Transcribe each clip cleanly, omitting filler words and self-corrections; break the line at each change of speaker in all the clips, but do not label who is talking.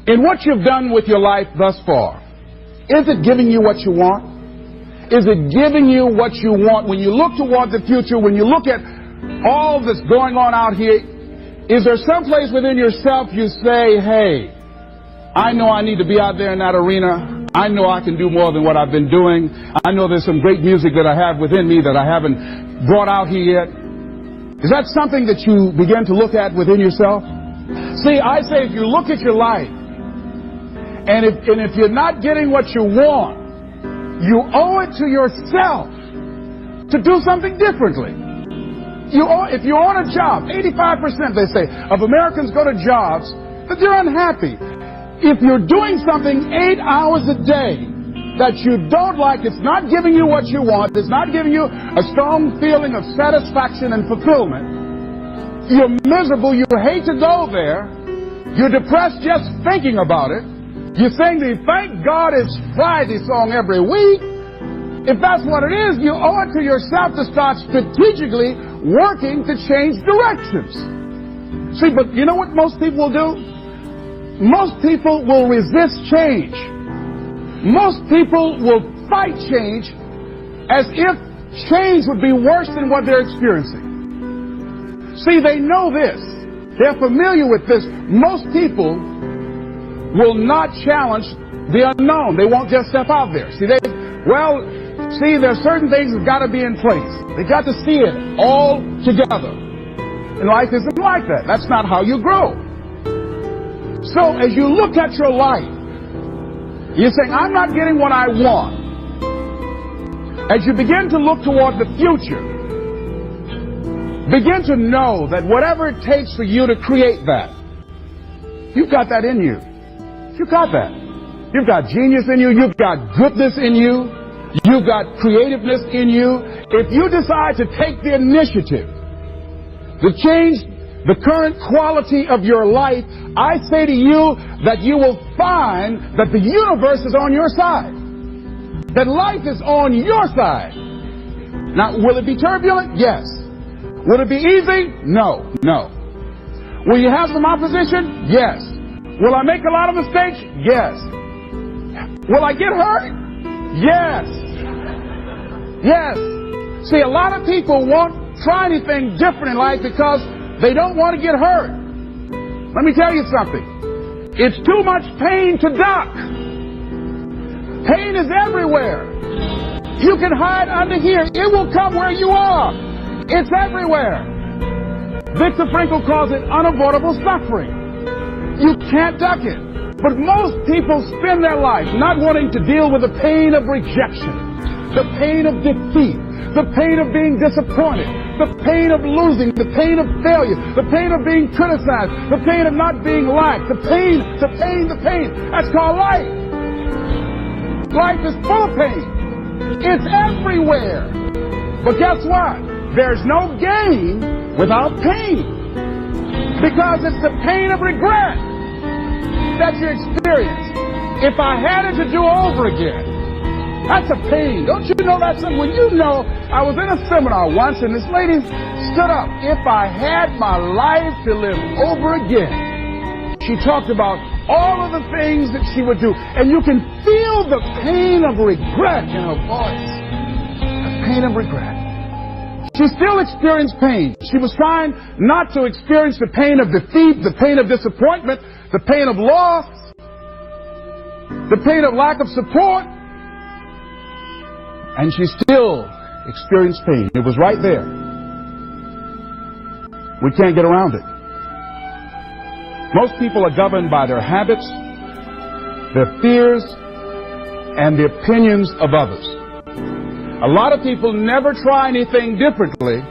In what you've done with your life thus far, is it giving you what you want? Is it giving you what you want? When you look toward the future, when you look at all that's going on out here, is there someplace within yourself you say, hey, I know I need to be out there in that arena. I know I can do more than what I've been doing. I know there's some great music that I have within me that I haven't brought out here yet. Is that something that you begin to look at within yourself? See, I say if you look at your life, and if you're not getting what you want, you owe it to yourself to do something differently. If you're on a job, 85%, they say, of Americans go to jobs that they're unhappy. If you're doing something 8 hours a day that you don't like, it's not giving you what you want, it's not giving you a strong feeling of satisfaction and fulfillment, you're miserable, you hate to go there, you're depressed just thinking about it, you sing the Thank God It's Friday song every week. If that's what it is, you owe it to yourself to start strategically working to change directions. See, but you know what most people will do? Most people will resist change. Most people will fight change as if change would be worse than what they're experiencing. See, they know this. They're familiar with this. Most people will not challenge the unknown. They won't just step out there. See, there's certain things that got to be in place. They got to see it all together. And life isn't like that. That's not how you grow. So as you look at your life, you're saying, I'm not getting what I want. As you begin to look toward the future, begin to know that whatever it takes for you to create that, you've got that in you. You've got that. You've got genius in you. You've got goodness in you. You've got creativeness in you. If you decide to take the initiative to change the current quality of your life, I say to you that you will find that the universe is on your side. That life is on your side. Now, will it be turbulent? Yes. Will it be easy? No. No. Will you have some opposition? Yes. Will I make a lot of mistakes? Yes. Will I get hurt? Yes. Yes. See, a lot of people won't try anything different in life because they don't want to get hurt. Let me tell you something. It's too much pain to duck. Pain is everywhere. You can hide under here. It will come where you are. It's everywhere. Viktor Frankl calls it unavoidable suffering. You can't duck it. But most people spend their life not wanting to deal with the pain of rejection, the pain of defeat, the pain of being disappointed, the pain of losing, the pain of failure, the pain of being criticized, the pain of not being liked, the pain. That's called life. Life is full of pain. It's everywhere. But guess what? There's no gain without pain. Because it's the pain of regret that you experience. If I had it to do over again, that's a pain. Don't you know that's something? When you know, I was in a seminar once and this lady stood up. If I had my life to live over again, she talked about all of the things that she would do. And you can feel the pain of regret in her voice. The pain of regret. She still experienced pain. She was trying not to experience the pain of defeat, the pain of disappointment, the pain of loss, the pain of lack of support. And she still experienced pain. It was right there. We can't get around it. Most people are governed by their habits, their fears, and the opinions of others. A lot of people never try anything differently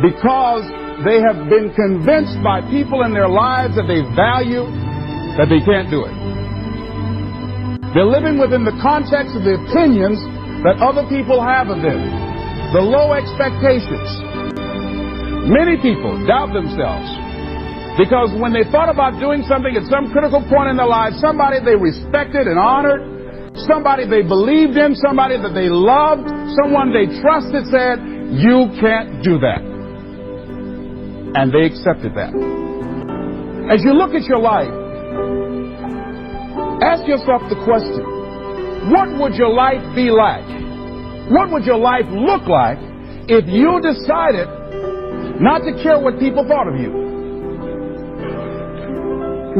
because they have been convinced by people in their lives that they value that they can't do it. They're living within the context of the opinions that other people have of them, the low expectations. Many people doubt themselves because when they thought about doing something at some critical point in their lives, somebody they respected and honored, somebody they believed in, somebody that they loved, someone they trusted said, you can't do that. And they accepted that. As you look at your life, Ask yourself the question, what would your life be like? What would your life look like if you decided not to care what people thought of you?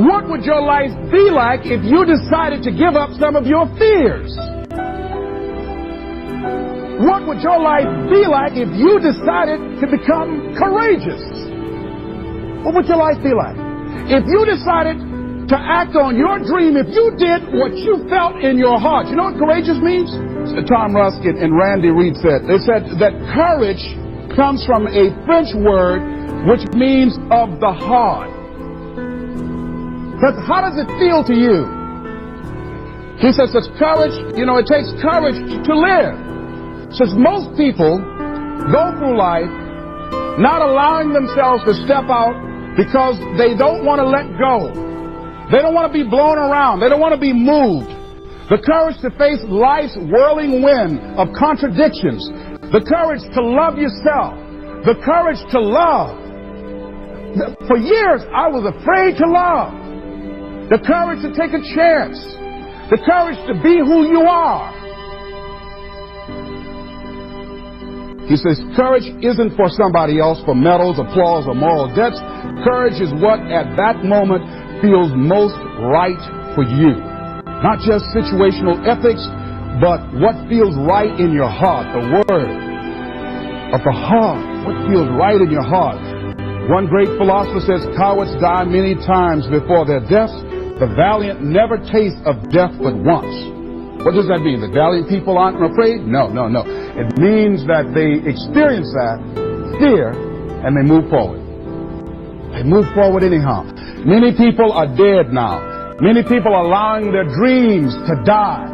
What would your life be like if you decided to give up some of your fears? What would your life be like if you decided to become courageous? What would your life be like? If you decided to act on your dream, if you did what you felt in your heart. You know what courageous means? Tom Ruskin and Randy Reed said. They said that courage comes from a French word which means of the heart. But how does it feel to you? He says that courage, it takes courage to live. Says most people go through life not allowing themselves to step out because they don't want to let go. They don't want to be blown around. They don't want to be moved. The courage to face life's whirling wind of contradictions. The courage to love yourself. The courage to love. For years, I was afraid to love. The courage to take a chance. The courage to be who you are. He says, courage isn't for somebody else, for medals, applause, or moral debts. Courage is what, at that moment, feels most right for you. Not just situational ethics, but what feels right in your heart. The word of the heart. What feels right in your heart. One great philosopher says, cowards die many times before their deaths. The valiant never taste of death but once. What does that mean? The valiant people aren't afraid? No. It means that they experience that fear and they move forward. They move forward anyhow. Many people are dead now. Many people are allowing their dreams to die.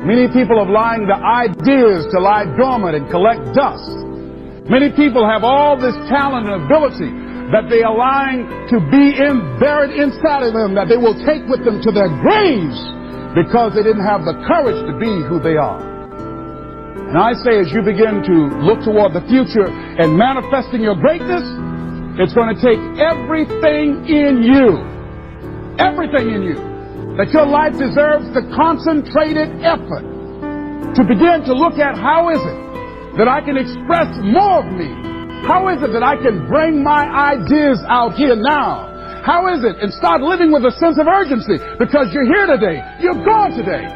Many people are allowing the ideas to lie dormant and collect dust. Many people have all this talent and ability that they are allowing to be buried inside of them, that they will take with them to their graves because they didn't have the courage to be who they are. And I say, as you begin to look toward the future and manifesting your greatness, it's going to take everything in you, that your life deserves the concentrated effort to begin to look at how is it that I can express more of me? How is it that I can bring my ideas out here now? How is it? And start living with a sense of urgency, because you're here today, you're gone today.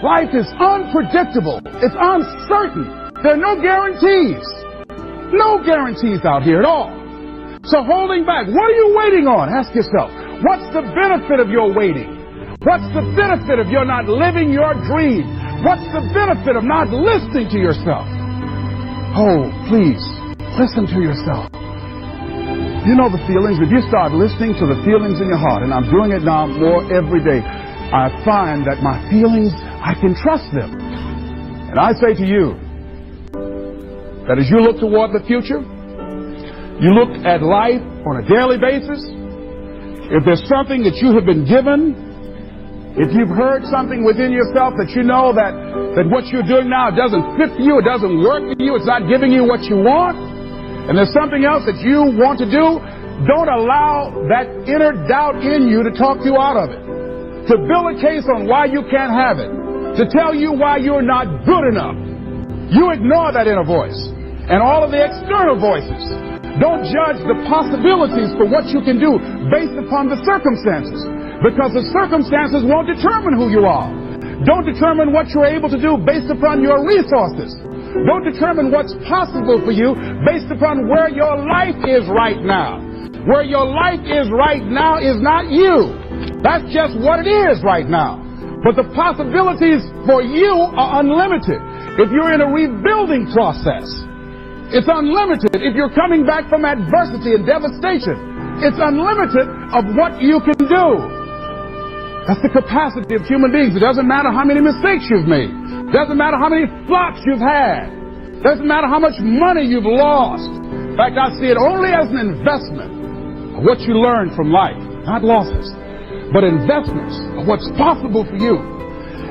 Life is unpredictable. It's uncertain. There are no guarantees. No guarantees out here at all. So holding back, what are you waiting on? Ask yourself, what's the benefit of your waiting? What's the benefit of your not living your dream? What's the benefit of not listening to yourself? Oh, please, listen to yourself. You know the feelings. If you start listening to the feelings in your heart, and I'm doing it now more every day, I find that my feelings, I can trust them. And I say to you, that as you look toward the future, you look at life on a daily basis. If there's something that you have been given, if you've heard something within yourself that you know that what you're doing now doesn't fit for you, it doesn't work for you, it's not giving you what you want, and there's something else that you want to do, don't allow that inner doubt in you to talk you out of it. To build a case on why you can't have it. To tell you why you're not good enough. You ignore that inner voice and all of the external voices. Don't judge the possibilities for what you can do based upon the circumstances, because the circumstances won't determine who you are. Don't determine what you're able to do based upon your resources. Don't determine what's possible for you based upon where your life is right now. Where your life is right now is not you. That's just what it is right now. But the possibilities for you are unlimited. If you're in a rebuilding process, it's unlimited. If you're coming back from adversity and devastation, it's unlimited of what you can do. That's the capacity of human beings. It doesn't matter how many mistakes you've made. It doesn't matter how many flops you've had. It doesn't matter how much money you've lost. In fact, I see it only as an investment of what you learn from life. Not losses, but investments of what's possible for you.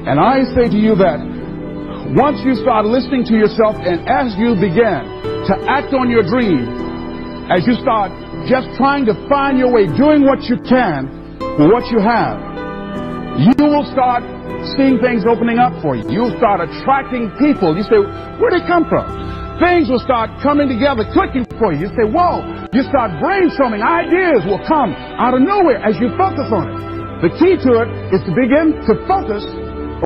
And I say to you that once you start listening to yourself, and as you begin to act on your dream, as you start just trying to find your way, doing what you can with what you have, you will start seeing things opening up for you. You'll start attracting people. You say, where'd they come from? Things will start coming together, clicking for you. You say, whoa. You start brainstorming. Ideas will come out of nowhere as you focus on it. The key to it is to begin to focus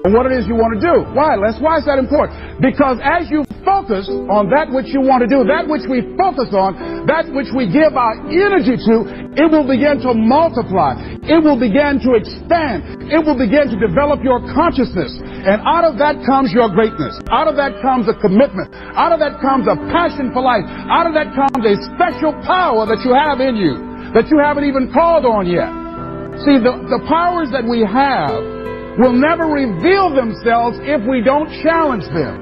on what it is you want to do. Why, Les? Why is that important? Because as you focus on that which you want to do, that which we focus on, that which we give our energy to, it will begin to multiply. It will begin to expand. It will begin to develop your consciousness. And out of that comes your greatness. Out of that comes a commitment. Out of that comes a passion for life. Out of that comes a special power that you have in you that you haven't even called on yet. See, the powers that we have will never reveal themselves if we don't challenge them.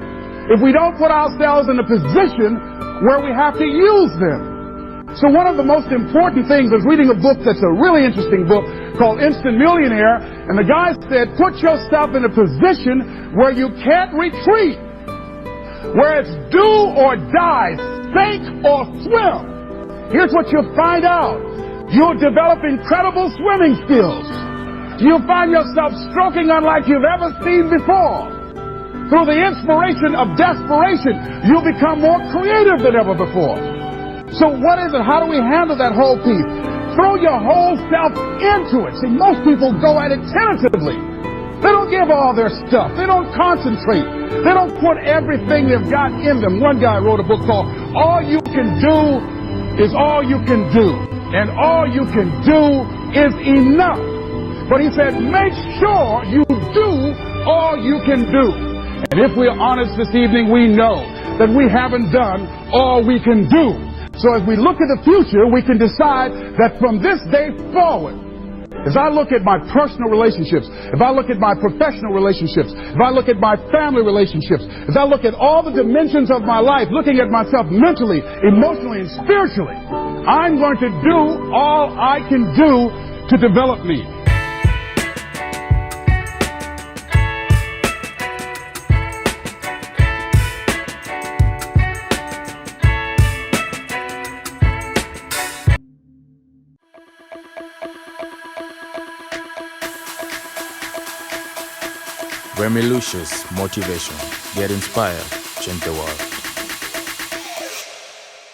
If we don't put ourselves in a position where we have to use them. So one of the most important things is reading a book that's a really interesting book called Instant Millionaire. And the guy said, put yourself in a position where you can't retreat. Where it's do or die, sink or swim. Here's what you'll find out. You'll develop incredible swimming skills. You'll find yourself stroking unlike you've ever seen before. Through the inspiration of desperation, you'll become more creative than ever before. So what is it? How do we handle that whole piece? Throw your whole self into it. See, most people go at it tentatively. They don't give all their stuff. They don't concentrate. They don't put everything they've got in them. One guy wrote a book called All You Can Do Is All You Can Do. And all you can do is enough. But he said, make sure you do all you can do. And if we're honest this evening, we know that we haven't done all we can do. So as we look at the future, we can decide that from this day forward, as I look at my personal relationships, if I look at my professional relationships, if I look at my family relationships, if I look at all the dimensions of my life, looking at myself mentally, emotionally, and spiritually, I'm going to do all I can do to develop me.
Remy Lucius, motivation. Get inspired, change the world.